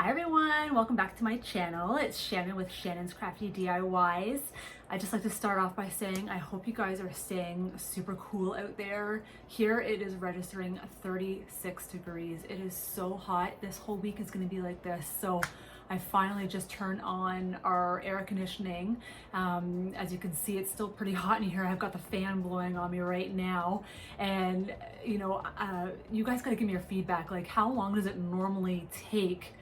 Hi everyone, welcome back to my channel. It's Shannon with Shannon's Crafty DIYs. I'd just like to start off by saying I hope you guys are staying super cool out there. Here it is registering 36 degrees. It is so hot. This whole week is going to be like this. So I finally just turned on our air conditioning. As you can see, it's still pretty hot in here. I've got the fan blowing on me right now. And you guys got to give me your feedback. Like, how long does it normally take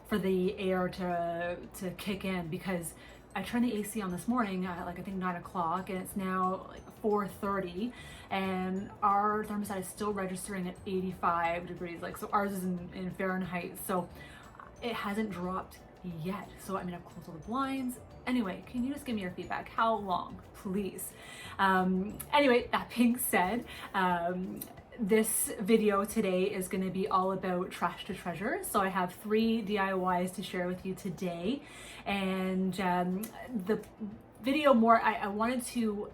for the air to kick in? Because I turned the AC on this morning at I think 9 o'clock, and it's now like 4:30, and our thermostat is still registering at 85 degrees. So ours is in Fahrenheit, so it hasn't dropped yet. So I mean, I've closed all the blinds. Anyway, can you just give me your feedback? How long, please? Anyway, that being said, this video today is going to be all about trash to treasure. So I have 3 DIYs to share with you today, and the video I wanted to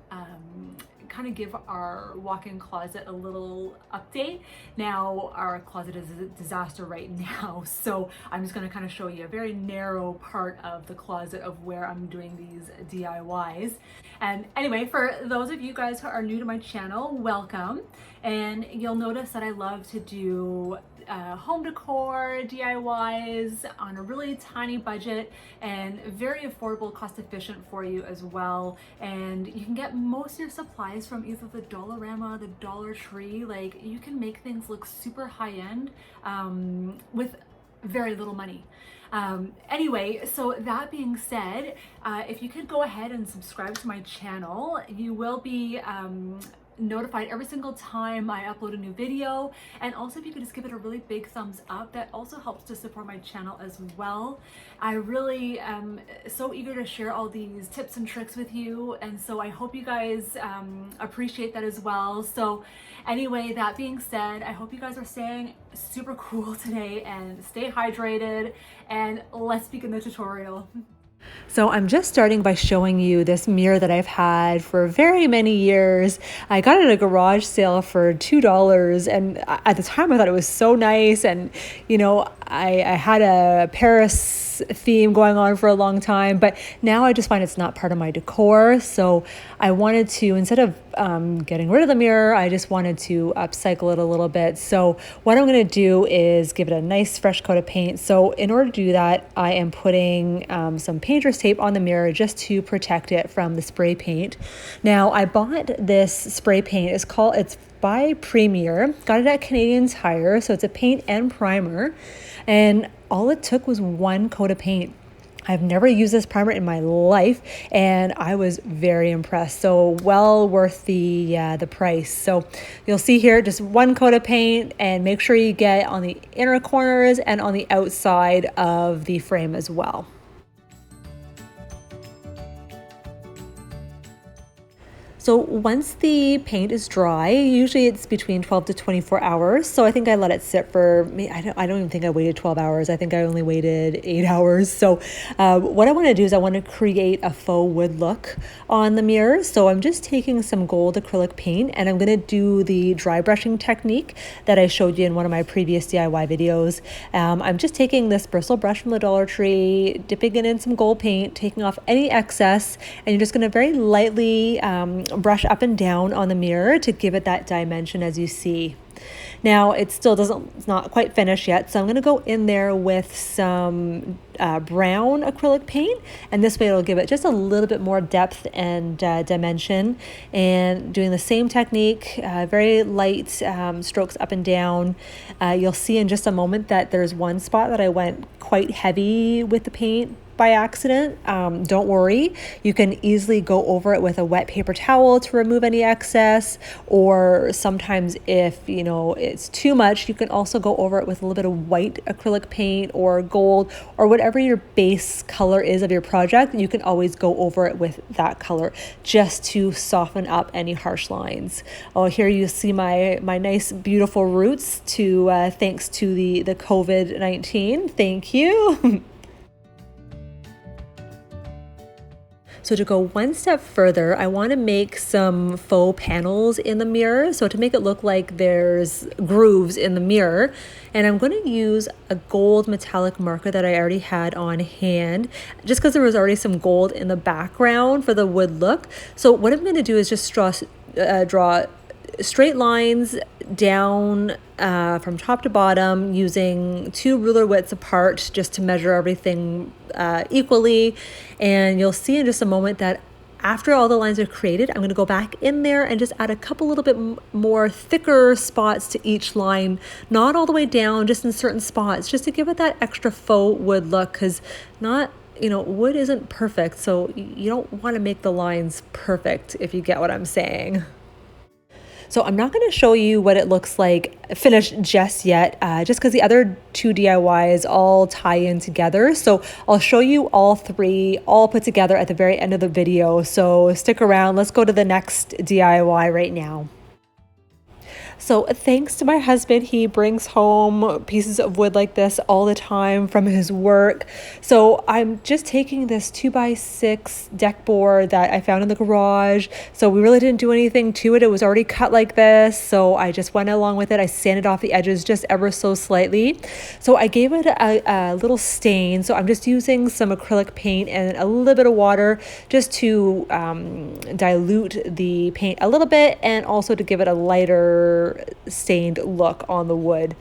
kind of give our walk-in closet a little update. Now our closet is a disaster right now, so I'm just going to kind of show you a very narrow part of the closet of where I'm doing these DIYs. And anyway, for those of you guys who are new to my channel, welcome. And you'll notice that I love to do home decor DIYs on a really tiny budget and very affordable, cost efficient for you as well. And you can get most of your supplies from either the Dollarama, the Dollar Tree. Like, you can make things look super high end with very little money. Anyway, so that being said, if you could go ahead and subscribe to my channel, you will be notified every single time I upload a new video. And also, if you could just give it a really big thumbs up, that also helps to support my channel as well. I really am so eager to share all these tips and tricks with you, and so I hope you guys appreciate that as well. So anyway, that being said, I hope you guys are staying super cool today and stay hydrated, and let's begin the tutorial. So I'm just starting by showing you this mirror that I've had for very many years. I got it at a garage sale for $2, and at the time I thought it was so nice. And I had a Paris theme going on for a long time, but now I just find it's not part of my decor. So I wanted to, instead of getting rid of the mirror, I just wanted to upcycle it a little bit. So what I'm going to do is give it a nice fresh coat of paint. So in order to do that, I am putting some painter's tape on the mirror just to protect it from the spray paint. Now, I bought this spray paint. It's by Premier. Got it at Canadian Tire. So it's a paint and primer, and all it took was 1 coat of paint. I've never used this primer in my life, and I was very impressed. So well worth the price. So you'll see here just 1 coat of paint, and make sure you get on the inner corners and on the outside of the frame as well. So once the paint is dry, usually it's between 12 to 24 hours. So I think I let it sit for, I don't even think I waited 12 hours. I think I only waited 8 hours. So what I want to do is I want to create a faux wood look on the mirror. So I'm just taking some gold acrylic paint, and I'm going to do the dry brushing technique that I showed you in one of my previous DIY videos. I'm just taking this bristle brush from the Dollar Tree, dipping it in some gold paint, taking off any excess, and you're just going to very lightly brush up and down on the mirror to give it that dimension as you see. Now it's not quite finished yet, so I'm going to go in there with some brown acrylic paint, and this way it'll give it just a little bit more depth and dimension. And doing the same technique, very light strokes up and down. You'll see in just a moment that there's one spot that I went quite heavy with the paint by accident. Don't worry, you can easily go over it with a wet paper towel to remove any excess, or sometimes if it's too much, you can also go over it with a little bit of white acrylic paint or gold, or whatever your base color is of your project. You can always go over it with that color just to soften up any harsh lines. Oh, here you see my nice beautiful roots thanks to the COVID-19. Thank you. So to go one step further, I want to make some faux panels in the mirror. So to make it look like there's grooves in the mirror, and I'm going to use a gold metallic marker that I already had on hand, just because there was already some gold in the background for the wood look. So what I'm going to do is just draw straight lines down from top to bottom using 2 ruler widths apart just to measure everything equally. And you'll see in just a moment that after all the lines are created, I'm going to go back in there and just add a couple little bit more thicker spots to each line, not all the way down, just in certain spots, just to give it that extra faux wood look, because wood isn't perfect, so you don't want to make the lines perfect, if you get what I'm saying. So I'm not going to show you what it looks like finished just yet, just because the other 2 DIYs all tie in together. So I'll show you all 3 all put together at the very end of the video. So stick around. Let's go to the next DIY right now. So thanks to my husband, he brings home pieces of wood like this all the time from his work. So I'm just taking this 2x6 deck board that I found in the garage. So we really didn't do anything to it. It was already cut like this. So I just went along with it. I sanded off the edges just ever so slightly. So I gave it a little stain. So I'm just using some acrylic paint and a little bit of water just to dilute the paint a little bit, and also to give it a lighter stained look on the wood.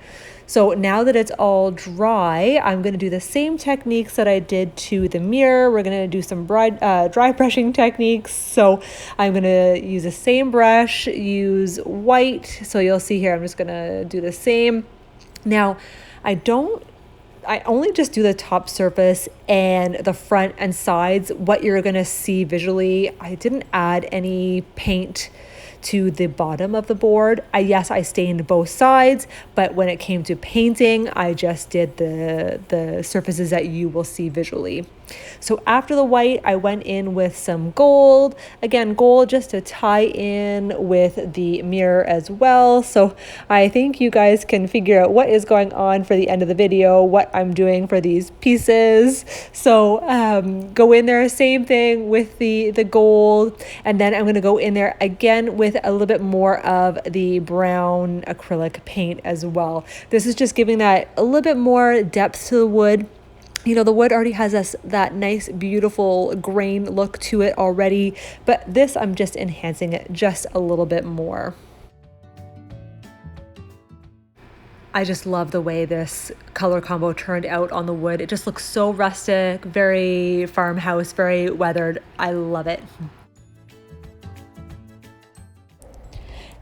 So now that it's all dry, I'm going to do the same techniques that I did to the mirror. We're going to do some dry brushing techniques. So I'm going to use the same brush, use white. So you'll see here, I'm just going to do the same. Now, I only just do the top surface and the front and sides, what you're going to see visually. I didn't add any paint to the bottom of the board. Yes, I stained both sides, but when it came to painting, I just did the surfaces that you will see visually. So after the white, I went in with some gold. Again, gold just to tie in with the mirror as well. So I think you guys can figure out what is going on for the end of the video, what I'm doing for these pieces. So go in there, same thing with the gold. And then I'm going to go in there again with a little bit more of the brown acrylic paint as well. This is just giving that a little bit more depth to the wood. The wood already has that nice, beautiful grain look to it already, but this I'm just enhancing it just a little bit more. I just love the way this color combo turned out on the wood. It just looks so rustic, very farmhouse, very weathered. I love it.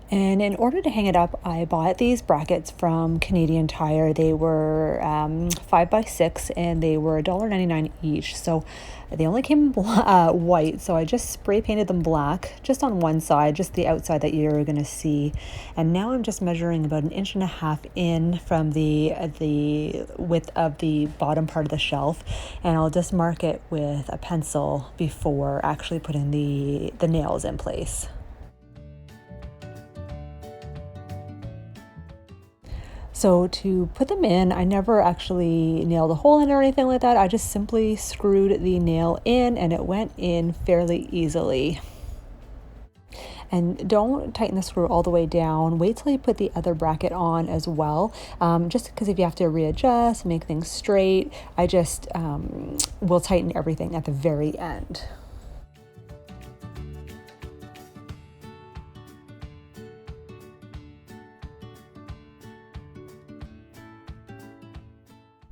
And in order to hang it up, I bought these brackets from Canadian Tire. They were 5x6 and they were $1.99 each. So they only came white. So I just spray painted them black, just on one side, just the outside that you're going to see. And now I'm just measuring about 1.5 inches in from the width of the bottom part of the shelf. And I'll just mark it with a pencil before actually putting the nails in place. So to put them in, I never actually nailed a hole in or anything like that. I just simply screwed the nail in and it went in fairly easily. And don't tighten the screw all the way down. Wait till you put the other bracket on as well. Just because if you have to readjust, make things straight, I just will tighten everything at the very end.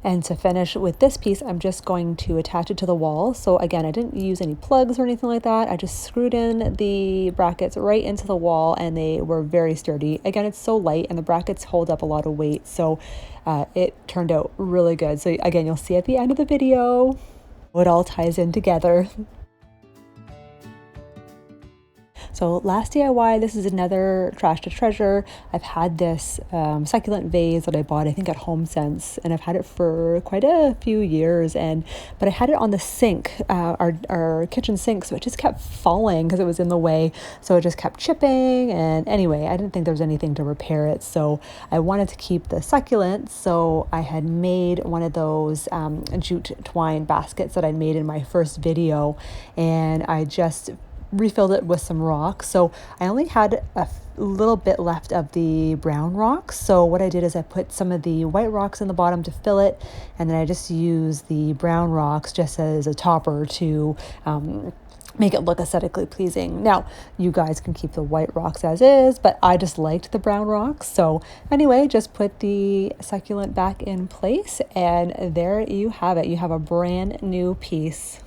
And to finish with this piece, I'm just going to attach it to the wall. So again, I didn't use any plugs or anything like that. I just screwed in the brackets right into the wall and they were very sturdy. Again, it's so light and the brackets hold up a lot of weight. So it turned out really good. So again, you'll see at the end of the video, it all ties in together. So last DIY, this is another trash to treasure. I've had this succulent vase that I bought, I think at HomeSense, and I've had it for quite a few years. But I had it on the sink, our kitchen sink, so it just kept falling because it was in the way. So it just kept chipping. And anyway, I didn't think there was anything to repair it. So I wanted to keep the succulent. So I had made one of those jute twine baskets that I made in my first video, and I just refilled it with some rocks. So I only had a little bit left of the brown rocks. So what I did is I put some of the white rocks in the bottom to fill it, and then I just used the brown rocks just as a topper to make it look aesthetically pleasing. Now, you guys can keep the white rocks as is, but I just liked the brown rocks. So anyway, just put the succulent back in place, and there you have it. You have a brand new piece.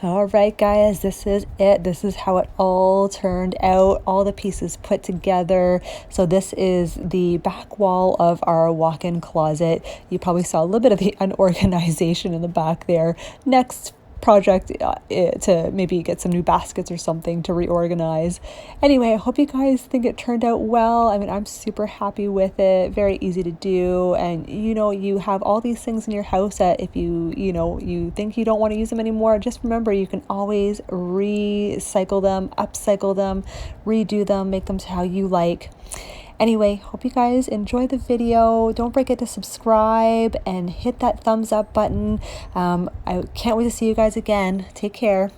All right, guys, this is it. This is how it all turned out, all the pieces put together. So this is the back wall of our walk-in closet. You probably saw a little bit of the unorganization in the back there. Next project to maybe get some new baskets or something to reorganize. Anyway, I hope you guys think it turned out well. I mean, I'm super happy with it. Very easy to do. And you have all these things in your house that if you think you don't want to use them anymore, just remember you can always recycle them, upcycle them, redo them, make them to how you like. Anyway, hope you guys enjoy the video. Don't forget to subscribe and hit that thumbs up button. I can't wait to see you guys again. Take care.